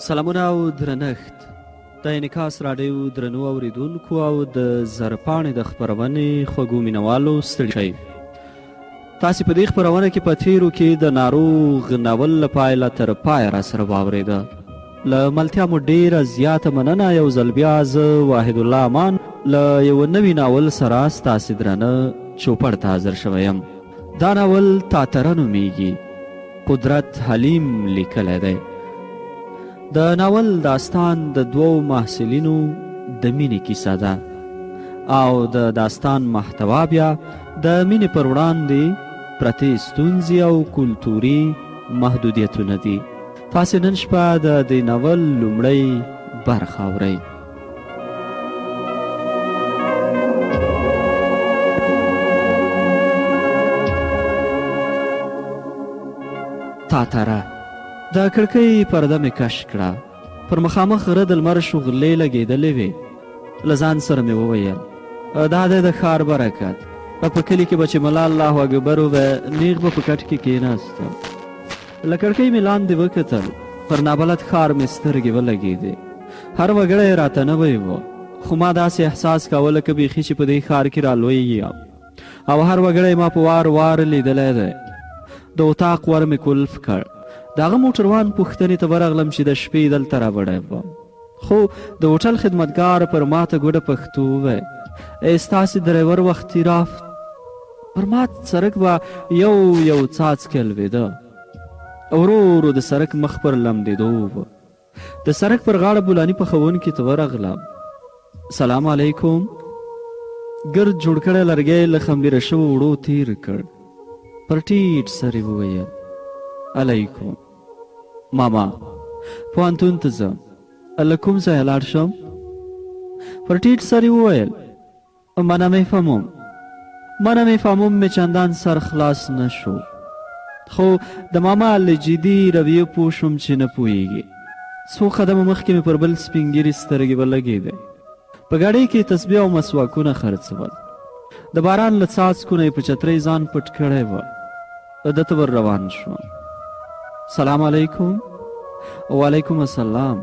سلامونه او درنښت د انعکاس راډیو درنو اوریدونکو او د زرپاڼې د خپرونې خوږو مینوالو ستړي شئ. تاسې په دې خپرونه کې په تیرو کې د ناروغ ناول له پایله تر پایه راسره واورېده. له ملتیا مو ډېره زیاته مننه. یو ځل بیا زه واحد الله امان له یو نوي ناول سره ستاسې درانه چوپړ ته حاضر شوی یم. دا ناول تاتره نومیږي. قدرت حلیم لیکلی دی. د ناول داستان د دوو محصلینو د مینې کیسه ده او د داستان محتوا بیا د مینې پر وړاندې پرتې ستونزې او کلتوري محدودیتونه دي. تاسې نن شپه د دې ناول لومړۍ برخه اورئ. تاتره د کړکۍ پرده مې کش کړه. پر مخامخ غره د لمر شغلې لګېدلې وې. له ځان سره مې وویل دا دی د ښار برکت. په کلي کې به چې ملا الله اکبر وویل نیغ به په کټ کې کېناستم. له کړکۍ مې لاندې وکتل. پر نابلد ښار مې سترګې ولګېدې. هر وګړی راته نوی و، خو ما داسې احساس کوه لکه بیخي چې په دې ښار کې رالوی یم او هر وګړی ما په وار وار لیدلی دی. د اطاق ور مې کلف کړ. د هغه موټروان پوښتنې ته ورغلم چې د شپې دلته راوړی وم، خو د هوټل خدمتګار پر ماته ګوډه پښتو وویل ستاسې ډریور وختي رافت. پر مات سړک به یو یو څاڅکی لوېده. ورو ورو د سړک مخ پر لمدېدو و. د سړک پر غاړه بولاني پخوونکي ته ورغلم. سلام علیکم. ګرد جوړ کړی لرګی له خمبیره شوو وړو تیر کړ. پر ټیټ سر یې وویل علیکم. ماما پوهنتون ته ځم، له کوم ځایه لاړ شم؟ پر ټیټ سر یې وویل منه میفهمم مې چندان سر خلاص نه شو، خو د ماما له جدي رویې پوه شوم چې نه پوهیږي. څو قدمه مخکې مې پر بل سپین ږیري سترګې ولګېدې. په ګاډۍ کې تسبیح او مسواکونه خرڅول. د باران له څاڅکو نه یې په چترۍ ځان پټ کړی و. ده ته ور روان شوم. سلام علیکم. وعلیکم السلام.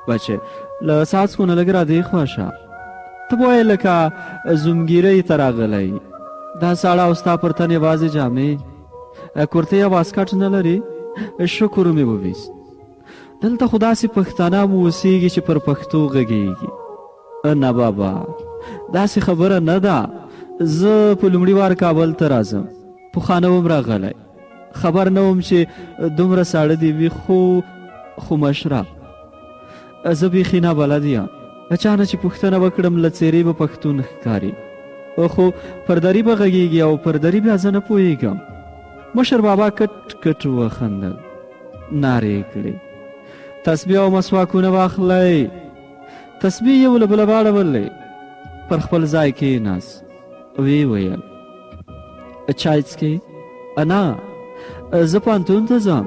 بچې له څاڅکو نه لږ را دې خوا شه. ته به وایې لکه زومګیرۍ ته راغلی. دا ساړه او ستا پر تن یوازې جامې، کورتۍ او واسکټ نه لري. شکر مې وویست. دلته خو داسې پښتانه مو اوسېږي چې پر پښتو غږېږي. نه بابا داسې خبره نه ده. زه په لومړي وار کابل ته راځم. پخوا نه وم راغلی. خبر نه وم چې دومره ساړه دې وي. خو مشره زه بیخي نابلد یم. اچانه چې پوښتنه وکړم له څېرې به پښتون ښکاري، خو پردري به غږېږي او پردري بیا زه نه پوهېږم. مشر بابا کټ کټ وخندل. نارې یې کړې تسبیح او مسواکونه واخلئ. تسبیح یې له بله واړولې. پر خپل ځای کېناست. ویې ویل چای څکې؟ نه زه پوهنتون ته ځم.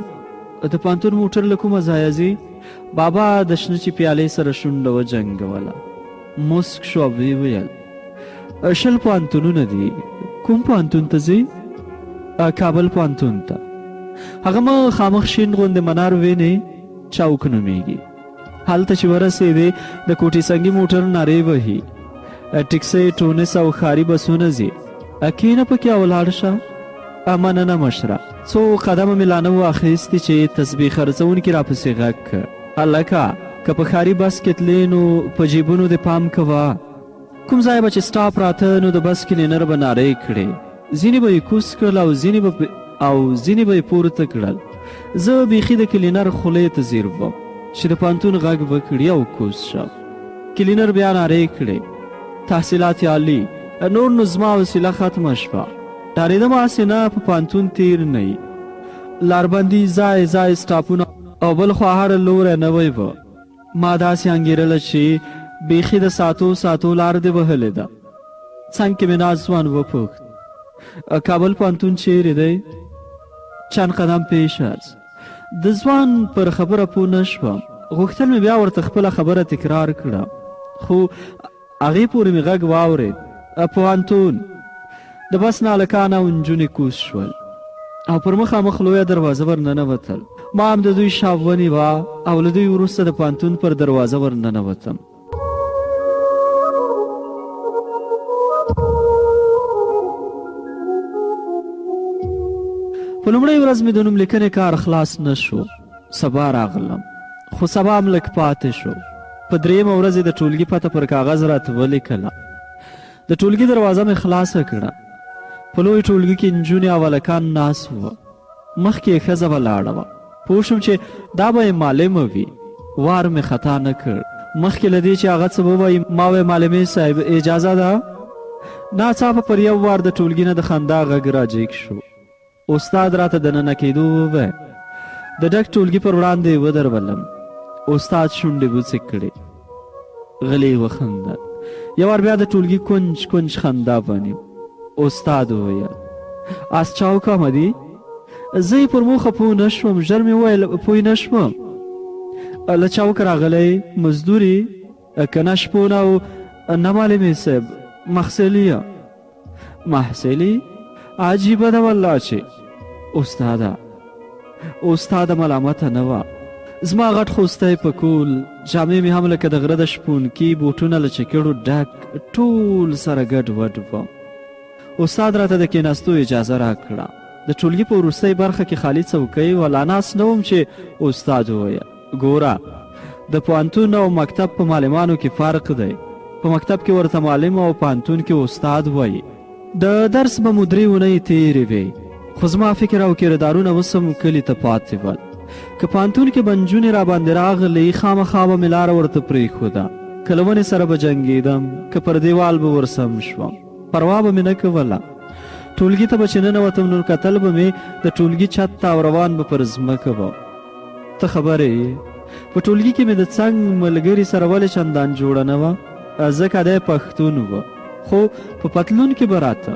د پوهنتون موټر له کومه ځایه ځي؟ بابا د شنه چې پیالې سره شونډه وجنګوله. مسک شو او ویې ویل 20 پوهنتونونه دي. کوم پوهنتون ته ځي؟ کابل پوهنتون ته. هغه مخامخ شین غوندې منار وینې چوک نومیږي. هلته چې ورسېدې د کوټې سنګي موټر نارې وهي. ټکسۍ ټونس او ښاري بسونه ځي. کېنه پکې او لاړ شه. مننه مشره. څو قدمه مې لا نه و اخیستې چې تسبیح خرڅونکي راپسې غږ کړ هلکه که په ښاري بس کې تلې نو په جیبونو دې پام کوه. کوم ځای به چې ستا پراته نو د بس کلینر به نارې کړې. ځینې به یې کوز کړل او ځینې به یې پورته کړل. زه بیخي د کلینر خولې ته ځیر وم چې د پوهنتون غږ وکړي او کوز شم. کلینر بیا نارې کړې تحصیلات عالی. نور نو زما وسیله ختمه شوه. ډارېدم هسې نه په پوهنتون تیر نه یي. لاربندي ځای ځای سټاپونه او بل خوا هر لوری نوی و. ما داسې انګېرله چې بیخي د ساعتو لار دې وهلې ده. څنګ کې مې ناز ځوان وپوښت کابل پوهنتون چیرې دی؟ چند قدم پیش است. د ځوان پر خبره پوه نه شوم. غوښتل مې بیا ورته خپله خبره تکرار کړم، خو هغې پورې مې غږ واورېد پوهنتون. د بس نه هلکان او نجونې کوز شول او پر مخامخ لویه دروازه ور ننوتل. ما هم د دوی شا ونیوه او له دوی وروسته د پوهنتون پر دروازه ورننوتم. په لومړۍ ورځ مې د نوم لیکنې کار خلاص نه شو. سبا راغلم خو سبا هم لږ پاتې شو. په درېیمه ورځ یې د ټولګي پته پر کاغذ راته ولیکله. د ټولګي دروازه مې خلاصه کړه. په لوی ټولګي کې نجونې او هلکان ناست وه. مخکې یې ښځه ولاړه وه. پوه شوم چې دا به یې معلمه وي. وار مې خطا نه کړ. مخکې له دې چې هغه څه ووایي ما ویې معلمې صاحب اجازه ده. ناڅاپه پر یو وار د ټولګي نه د خندا غږ راجیګ شو. استاد راته د ننه کېدو وویل. د ډک ټولګي پر وړاندې یې ودرولم. استاد شونډې بوڅې کړې. غلی یې وخندل. یو وار بیا د ټولګي کونج کونج خندا ونیو. استاد وویل اس چاوکامه دي؟ زه یې پر موخه پوه نه شوم. ژر مې وویل پوه نه شوم. له چاوکه راغلی مزدوري که نه شپون او نه معلمې صاحب محصلي محصلي عجیبه ده والله چې استاده ملامته نه وه. زما غټ خوستی په کول، جامې مې هم لکه د غره د شپونکي، بوټونه له چکړو ډک، ټول سره ګډ وډ وه. استاد راته د کېناستو اجازه راکړه. د ټولګي په وروستۍ برخه کې خالي څوکۍ ولا ناست نه وم چې استاد وویل ګوره د پوهنتون او مکتب په معلمانو کې فرق دی. په مکتب کې ورته معلم او پوهنتون کې استاد وایي. د درس به مو 3 اونۍ تېرې وې، خو زما فکر او کردارونه اوس هم کلي ته پاتې ول. که پوهنتون کې به نجونې راباندې راغلې خامخا به مې لاره ورته پرېښوده. که له ونې سره به جنګېدم، که پر دیوال به ورسم شوم، پروا به مې نه کوله. ټولګي ته به چې ننوتم نو کتل به مې د ټولګي چت ته او روان به پر ځمکه به. ته خبرې یې په ټولګي کې مې د څنګ ملګري سره ولې چندان جوړه نه وه، ځکه دی پښتون وه، خو په پتلون کې به راته.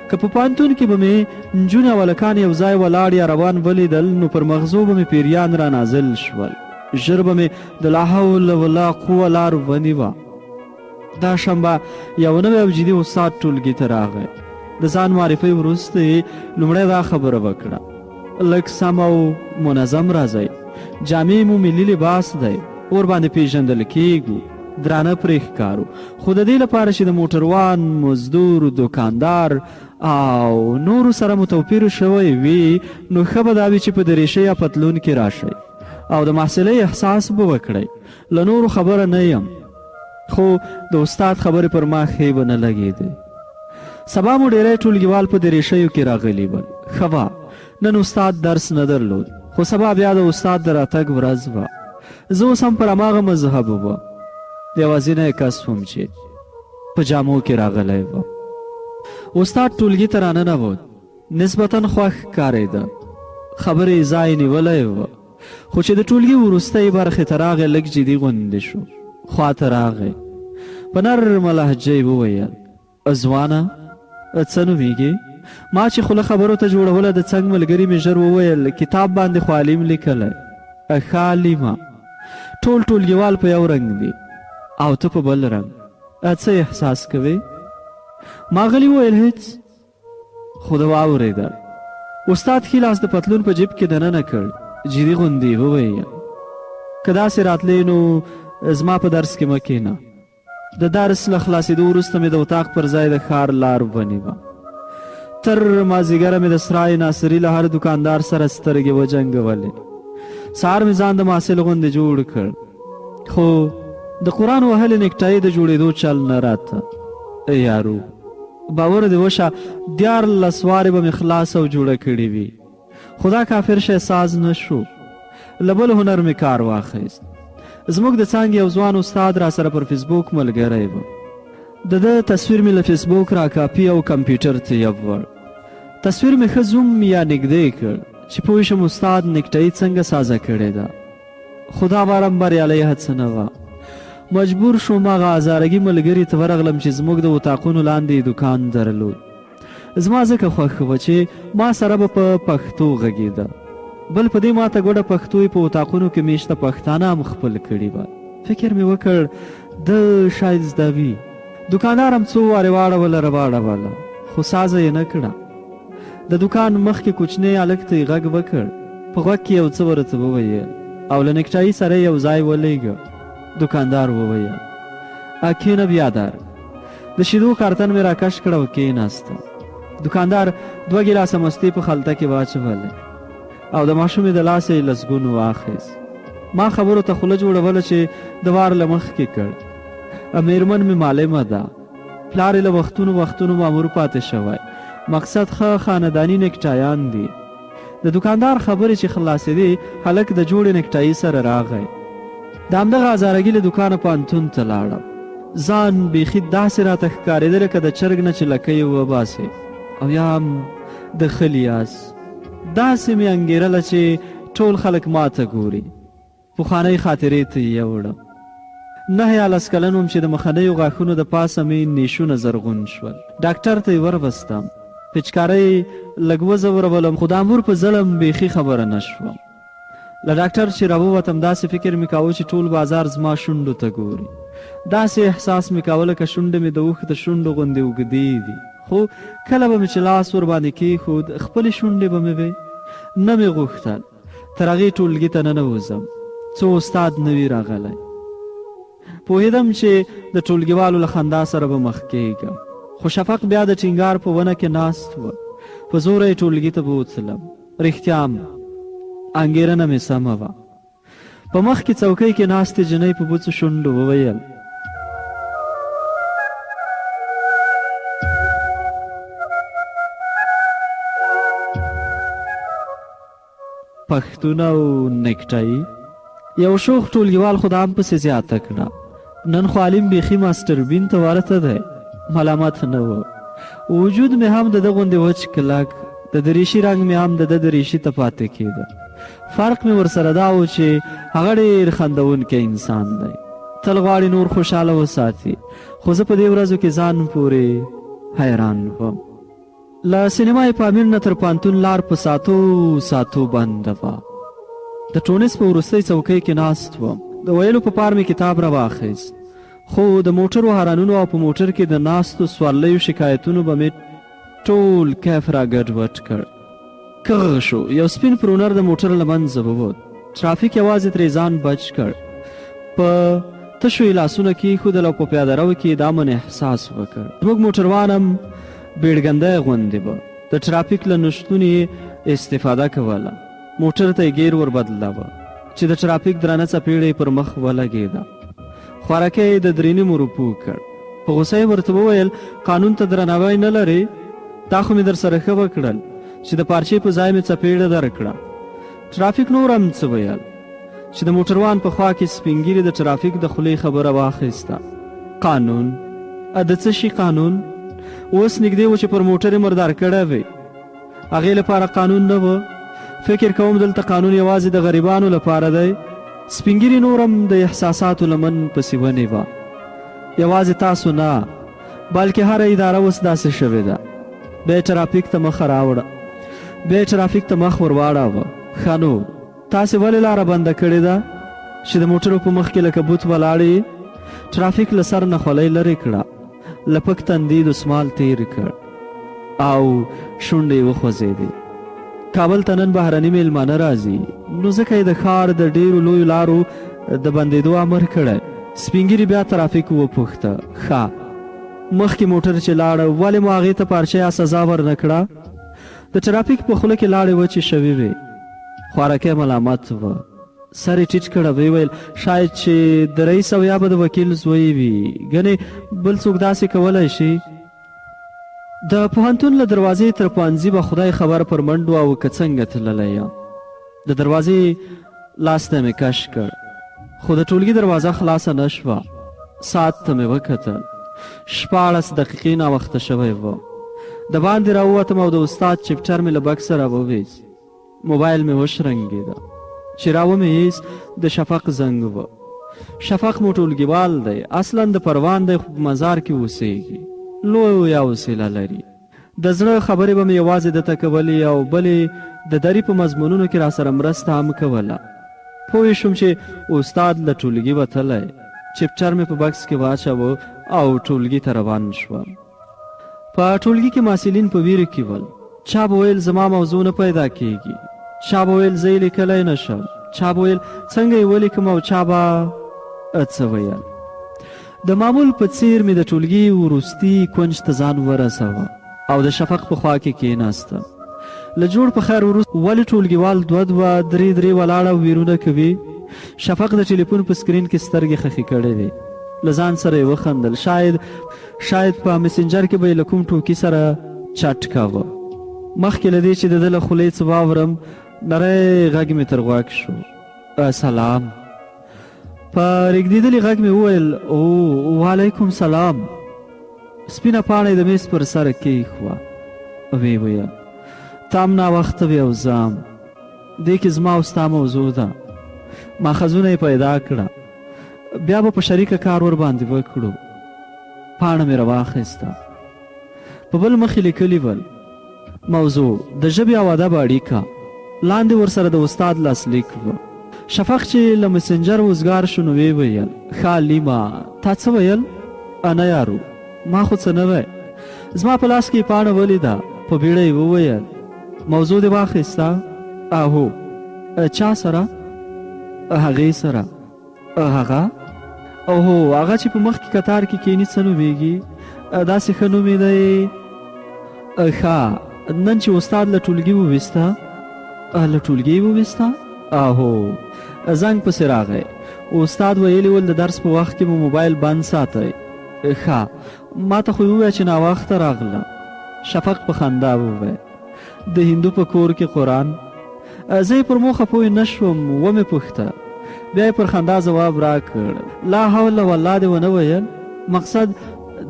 که په پوهنتون کې به مې نجونې او هلکان یو ځای ولاړ یا روان ولیدل نو پر مغزو به مې پیریان را نازل شول. ژر به مې د لا حول ولا قوه لار ونیوه. دا شنبه یو نوی او جدي استاد ټولګي ته راغی. د ځان معرفۍ وروسته یې لومړی دا خبره وکړه لږ سم او منظم راځئ. جامې مو ملي لباس دی، ور باندې پیژندل کیږو، درانه پرې ښکارو، خو د دې لپاره چې د موټروان، مزدور، دوکاندار او نورو سره مو توپیر شوی وي نو ښه به دا وي چې په دریشۍ یا پتلون کې راشئ او د محصلۍ احساس به وکړئ. له نورو خبره نه یم، خو د استاد خبرې پر ما ښې به نه لګېدې. سبا مو ډېری ټولګیوال په دریشیو کې راغلي ول. ښه وه، نن استاد درس نه درلود، خو سبا بیا د استاد د راتګ ورځ وه. زه اوس هم پر هماغه مذهب وم. یوازینی کس وم چې په جامو کې راغلی وم. استاد ټولګي ته راننوت. نسبتا خوښ ښکارېده. خبرې ځای نیولی وه، خو چې د ټولګي وروستۍ برخې ته راغی لږ جدي غوندې شو. خواته راغی. په نرمه لهجه یې وویل ځوانه څه نومیږي؟ ما چې خوله خبرو ته جوړوله د څنګ ملګري مې ژر وویل کتاب باندې خو علیم لیکلی. ښه علیمه، ټول ټولګیوال په یو رنګ دي او ته په بل رنګ، څه احساس کوې؟ ما غلی وویل هیڅ. خو ده واورېدل. استاد ښي لاس د پتلون په جیب کې دننه کړ. جدي غوندې وویل که داسې راتلی نو زما په درس کې مه کښېنه. د درس له خلاصېدو وروسته مې د اطاق پر ځای د ښار لار ونیوه. تر مازدیګره مې د سرای ناصري له هر دوکاندار سره سترګې وجنګولې. سهار مې ځان د محصل غوندې جوړ کړ، خو د قرآن وهلې نیکټایي د جوړېدو چل نه راته. یارو باور دې وشه 14 وارې به مې خلاص او جوړه کړې وي، خو دا کافر شی ساز نه شو. له بل هنر مې کار واخیست. زموږ د څانګې یو ځوان استاد را سره پر فیسبوک ملګری و. د ده تصویر مې له فیسبوک را کاپي او کمپیوټر ته یووړ. تصویر مې ښه زوم یا نږدې کړ چې پوه شم استاد نیکټایي څنګه سازه کړې ده. خو دا بارم بریالی هڅه نه وه. مجبور شوم هغه هزارګي ملګري ته ورغلم چې زموږ د اطاقونو لاندې دوکان درلود. زما ځکه خوښ وه چې ما سره به په پښتو غږېده. بل په دې ماته ګوډه پښتو یې په اطاقونو کې میشته پښتانه هم خپل کړي وه. فکر مې وکړ ده شاید زده وي. دوکاندار هم څو وارې واړوله رواړوله، خو سازه یې نه کړه. د دوکان مخکې کوچنی هلک ته یې غږ وکړ په غوږ کې یو څه ورته وویل او له نیکټایي سره یو ځای ولېږه. دوکاندار وویل کښېنه بیادر. د شیدو کارتن مې راکش کړه او کښېناسته. دوکاندار 2 ګیلاسه مستې په خلطه کې واچولې او د ماشومې د لاسه یې لسګون واخیست. ما خبرو ته خوله جوړوله چې د وار له مخکې کړ. میرمن مې معلمه ده، پلار یې له وختونو مامور پاتې شوی. مقصد ښه خانداني نیکټایان دي. د دوکاندار خبرې چې خلاصېدې، هلک د جوړې نیکټایي سره راغی. د همدغه هزارګي له دوکانه پوهنتون ته لاړم. ځان بیخي داسې راته ښکارېده لکه د چرګ نه چې لکۍ وباسې او یا هم د خلیاس. داسې مې انګېرله چې ټول خلک ما ته ګوري. پخوانۍ خاطرې ته یې یوړم. 9 یا 10 کلن وم چې د مخنیو غاښونو د پاسه مې نیشونه زرغون شول. ډاکټر ته یې وربستم. پچکارۍ لږ وځورولم، خو د امور په ظلم بیخي خبره نه شوم. له ډاکټر چې راووتم داسې فکر مې کاوه چې ټول بازار زما شونډو ته ګوري. داسې احساس مې کاوه لکه شونډې مې د اوښ د شونډو غوندې اوږدې دي. خو کله به مې چې لاس ورباندې کېښود، خپلې شونډې به مې وې. نه مې غوښتل تر هغې ټولګي ته ننوځم څو استاد نه وي راغلی. پوهېدم چې د ټولګیوالو له خندا سره به مخ کېږم، خو شفق بیا د ټینګار په ونه کې ناست و. په زوره یې ټولګي ته بوتلم. رښتیا انګېرنه مې سمه وه. په مخ کې څوکۍ کې ناستې جنۍ په بوڅو شونډو وویل پښتون او نیکټایي. یو شوخ ټولګیوال خو د عام پسې زیاته کړه. نن خو عالم بیخي ماسټر بین ته ورته دی. ملامت نه و. وجود مې هم د ده غوندې وچ کلک، د دریشي رنګ مې هم د ده دریشي ته پاتې کېده. فرق مې ورسره دا و چې هغه ډېر خندونکی انسان دی. تل غواړي نور خوشحاله وساتي، خو زه په دې ورځو کې ځان پورې حیران وم. له سینمای پامیر نه تر پوهنتون لار په ساتو بنده وه. د ټونس په وروستۍ څوکۍ کې ناست وم. د ویلو په پار مې کتاب راواخیست، خو د موټرو هارنونو او په موټر کې د ناستو سورلیو شکایتونو به مې ټول کیف را ګډوډ کړ. کغ شو. یو سپین پرونر د موټر له منځه ووت. ترافیک یوازې ترې ځان بچ کړ. په تشو یې لاسونه کېښودل او په پیاده رو کې یې دا من احساس وکړ. زموږ موټروان هم بیړګندی غوندې به د ترافیک له نشتون یې استفاده کوله. موټر ته یې ګیر وربدلاوه چې د ترافیک درنه څپېړه یې پر مخ ولګېده. خوارکی یې د 3 نیمو روپو کړ. په غوسه یې ورته وویل قانون ته درناوی نه لرې؟ تا خو مې در سره ښه وکړل چې د پارچې په ځای مې څپېړه درکړه. ترافیک نور هم څه ویل چې د موټروان په خوا کې سپین ږیري د ترافیک د خولې خبره واخیسته. قانون؟ د څه شي قانون؟ اوس نږدې و چې پر موټر یې مردار کړی وی. هغې لپاره قانون نه و. فکر کوم دلته قانون یوازې د غریبانو لپاره دی. سپین ږیري نور هم د احساساتو لمن پسې ونیوه. یوازې تاسو نه، بلکې هره اداره اوس داسې شوې ده. بیا یې ترافیک ته مخ راوړه. بیا یې ترافیک ته مخ ور واړاوه. ښه نو تاسې ولې لاره بنده کړې ده چې د موټرو په مخ کې لکه بوت ولاړې؟ ترافیک له سر نه خولۍ لرې کړه. لپک تندي دسمال تیر کړ او شونډې یې وخوځېدې. کابل ته نن بهرني میلمانه راځي، نو ځکه یې د ښار د ډېرو لویو لارو د بندېدو امر کړی. سپین ږیري بیا ترافیک وپوښته. ښه مخکې موټر چې لاړه ولې مو هغې ته پارچه یا سزا ورنه کړه؟ د ترافیک په خوله کې لاړې وچې شوې وې. خوارکی ملامت و. سر یې ټیټ کړ. ویې ویل شاید چې د رئیس او یا به د وکیل زوی وي، ګنې بل څوک داسې کولی شي. د پوهنتون له دروازې تر پوهنځي به خدای خبر پر منډو او که څنګه تللی یم. د دروازې لاس ته مې کش کړ، خو د ټولګي دروازه خلاصه نه شوه. ساعت ته مې وکتل. 14 دقیقې ناوخته شوی و. د باندې راووتم او د استاد چپټر مې له بکسه راوویست. موبایل مې وشرنګېده. چې راومې ایست د شفق زنګ و. شفق مو ټولګیوال دی، اصلا د پروان دی، خو په مزار کې اوسیږي. لویه حوصله لري. د زړه خبرې به مې یوازې دته کولې او بلې د دري په مضمونونو کې راسره مرسته هم کوله. پوه شوم چې استاد له ټولګي وتلی. چپټر مې په بکس کې واچوه او ټولګي ته روان شوم. په ټولګي کې محصلین په ویره کې ول. چا به ویل زما موضوع نه پیدا کېږي، چا به ویل زه یې لیکلی نه شم، چا به ویل څنګه یې ولیکم او چا به څه ویل. د معمول په څیر مې د ټولګي وروستي کونج ته ځان ورسوه او د شفق په خوا کې کېناستم. له جوړ په خیر وروسته ولې ټولګیوال دوه درې ولاړه ویرونه کوي؟ شفق د ټلیفون په سکرین کې سترګې خښې کړې وې. له ځان سره یې وخندل. شاید په مسنجر کې به یې له کوم ټوکي سره چټ کاوه. مخکې له دې چې د ده له خولې څه واورم، نری غږ مې تر غوږ شو. سلام. په رېږدېدلي غږ مې وویل او وعلیکم سلام. سپینه پاڼه یې د میز پر سر کېښوه. ویې ویل ته هم ناوخته وې او زه هم. دې کې زما او ستا موضوع ده. ماخذونه یې پیدا کړه، بیا به په شریکه کار ورباندې وکړو. پاڼه مې راواخیسته. په بل مخ یې لیکلي ول موضوع د ژبې او ادب اړیکه. لاندې ورسره د استاد لاسلیک و. شفق چې له مسنجر وزګار شو نو ویې ویل ښه لیما تا څه ویل؟ نه یارو ما خو څه نه وی. زما په لاس کې یې پاڼه ولیده. په بیړه یې وویل موضوع دې واخیسته؟ هو. چا سره؟ هغې سره. هغه؟ اوهو هغه چې په مخ کې کتار کې کینی څه نومیږي؟ داسې ښه نوم یې دی. ښه نن چې استاد له ټولګي وویسته؟ له ټولګي وویسته؟ هو زنګ پسې راغی. استاد ویلي ول د درس په وخت کې مو موبایل بند ساتئ. ښه ما ته خو یې وویل چې ناوخته راغله. شفق په خندا وویل د هندو په کور کې قرآن؟ زه یې پر موخه پوه نه شوم، ومې پوښته. بیا یې پر خندا ځواب راکړ لا حول والله دې ونه ویل؟ مقصد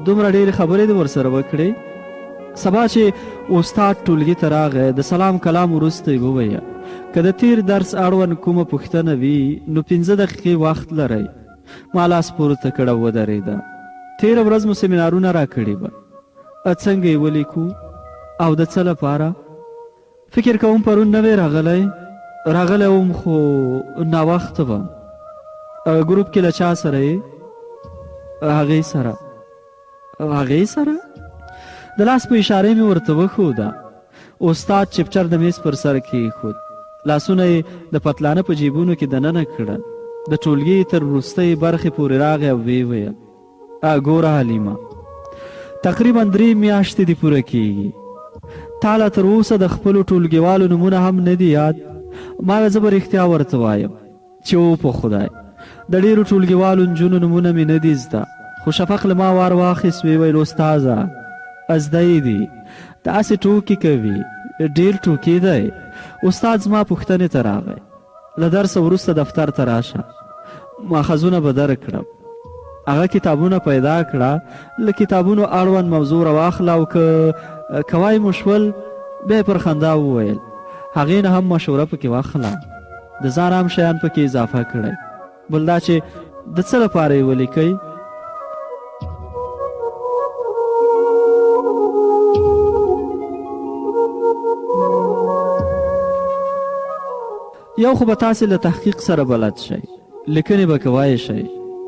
دومره ډېرې خبرې دې ورسره وکړې؟ سبا چې استاد ټولګي ته راغی د سلام کلام وروسته یې وویل که د تیر درس اړوند کومه پوښتنه وي نو 15 دقیقې وخت لرئ. ما لاس پورته کړ او ودرېده. تېره ورځ مو سیمینارونه راکړي وه. څنګه یې ولیکو او د څه لپاره؟ فکر کوم پرون نه وې راغلی وم خو ناوخته وم. ګروپ کې له چا سره یې؟ هغې سره. د لاس په اشارې مې ورته وښوده. استاد چپچر د میز پر سر کېښود. لاسونه یې د پتلانه په جیبونو کې دننه کړل. د ټولګي تر وروستۍ برخې پورې راغی او ویې ویل ګوره حلیمه تقریبا 3 میاشتې دې پوره کېږي. تا لا تر اوسه د خپلو ټولګیوالو نومونه هم نه دي یاد؟ ما زه به رښتیا ورته وایم چې په خدای د ډېرو ټولګیوالو نجونو نومونه مې نه دي زده. خو شفق له ما وار واخیست ویې ویل استاذه زده یې دي، داسې ټوکې کوي، ډېر ټوکې دی. استاد زما پوښتنې ته راغی له درسه وروسته دفتر ته راشه، ماخذونه به درکړم. هغه کتابونه پیدا کړه، له کتابونو اړوند موضوع راواخله او که کوای مو شول بیا پر خندا وویل هغې نه هم مشوره پکې واخله، د ځان هم شیان پکې اضافه کړی. بل دا چې د څه لپاره یې ولیکئ؟ یو خو به تاسې له تحقیق سره بلد شئ، لیکنې به کوای شئ.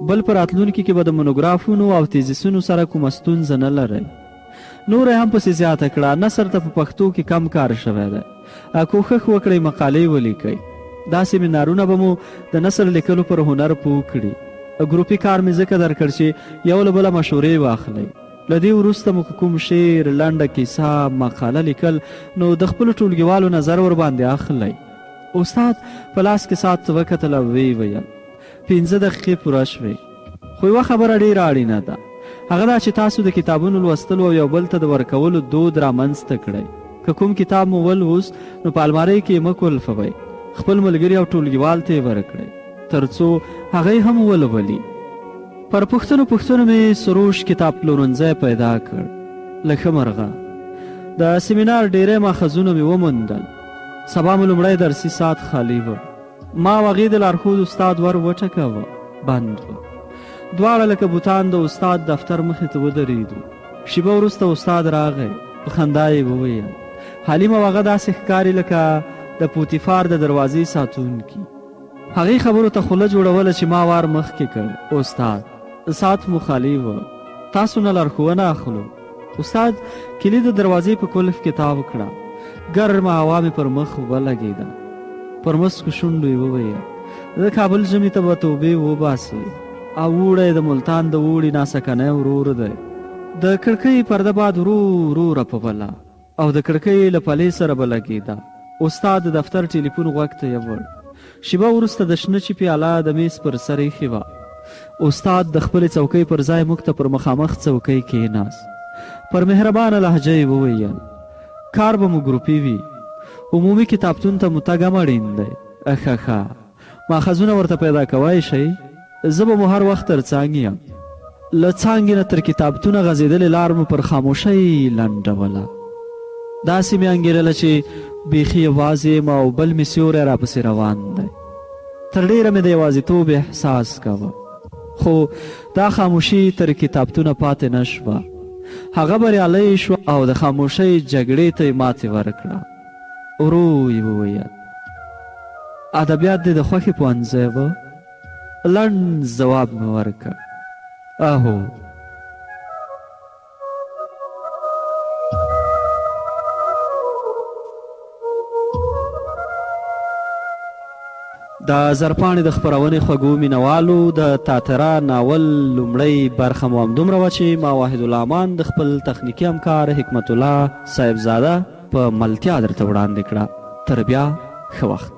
بل په راتلونکي کې به د مونوګرافونو او تیزیسونو سره کومه ستونزه نه لرئ. نور هم پسې زیاته کړه. نثر ته په پښتو کې کم کار شوی دی. کوښښ وکړئ مقالې ولیکئ. دا سیمینارونه به مو د نثر لیکلو پر هنر پوه کړي. ګروپي کار مې ځکه درکړ چې یو له بله مشورې واخلئ. له دې وروسته مو کوم شعر، لنډه کیسه، مقاله لیکل نو د خپلو ټولګیوالو نظر ورباندې اخلئ. استاد په لاس کې ساعت ته وکتل او ویې ویل 15 دقیقې پوره شوې. خو یوه خبره ډېره اړینه ده، هغه دا چې تاسو د کتابونو لوستلو او یو بل ته د ورکولو دود رامنځته کړئ. که کوم کتاب مو ولوست نو په المارۍ کې یې مه کولفوئ، خپل ملګري او ټولګیوال ته یې ورکړئ تر څو هغه هم ولولي. پر پوښتنو مې سروش کتاب پلورنځی پیدا کړ. له ښه مرغه د سیمینار ډېری ماخذونه مې وموندل. سبا مو لومړی درسي ساعت خالي و. ما او هغې د لارښود استاد ور وټکاوه، بند و. دواړه لکه بوتان د استاد دفتر مخې ته ودرېدو. شیبه وروسته استاد راغی، په خندا یې وویل حلیم او هغه داسې ښکاري لکه د پوتیفار د دروازې ساتونکي. هغې خبرو ته خوله جوړوله چې ما وار مخکې کړ. استاد ساعت مو خالي و، تاسو نه لارښوونه اخلو. استاد کلي د دروازې په کلف کې تاو کړه. ګرمه هوا مې پر مخ ولګېده. پر مسکو شونډو یې وویل د کابل ژمي ته به توبې وباسي او اوړی د ملتان د اوړي ناسکنی ورور دی. د کړکۍ پرده باد ورو ورو رپوله او د کړکۍ له پلې سره به لګېده. استاد د دفتر ټلیفون غوږ ته یې وړ. شیبه وروسته د شنه چي پیاله د میز پر سر ایښې وه. استاد د خپلې څوکۍ پر ځای موږ ته پر مخامخ څوکۍ کېناست. پر مهربانه لهجه یې وویل کار به مو ګروپي وي، عمومي کتابتون ته مو تګ هم اړین دی. ښه ماخذونه ورته پیدا کوی شئ؟ زه به مو هر وخت تر څانګې یم. له څانګې نه تر کتابتونه غځېدلې لار مو پر خاموشۍ لنډوله. داسې مې انګېرله چې بیخي یوازې یم او بل مې سیوری راپسې روان دی. تر ډېره مې د یوازیتوب احساس کوه، خو دا خاموشي تر کتابتونه پاتې نه شوه. هغه بریالی شو او د خاموشۍ جګړې ته یې ماتې ورکړه. ورو یې وویل ادبیات دې د خوښې پوهنځی و؟ لنډ ځواب مې ورکړ اهو. د زرپاڼې د خپرونې خوږو مینوالو د تاتره ناول لومړۍ برخه مو همدومره وه چې ما واحد الله امان د خپل تخنیکي همکار حکمت الله صاحبزاده په ملتیا درته وړاندې کړه. تر بیا ښه وخت.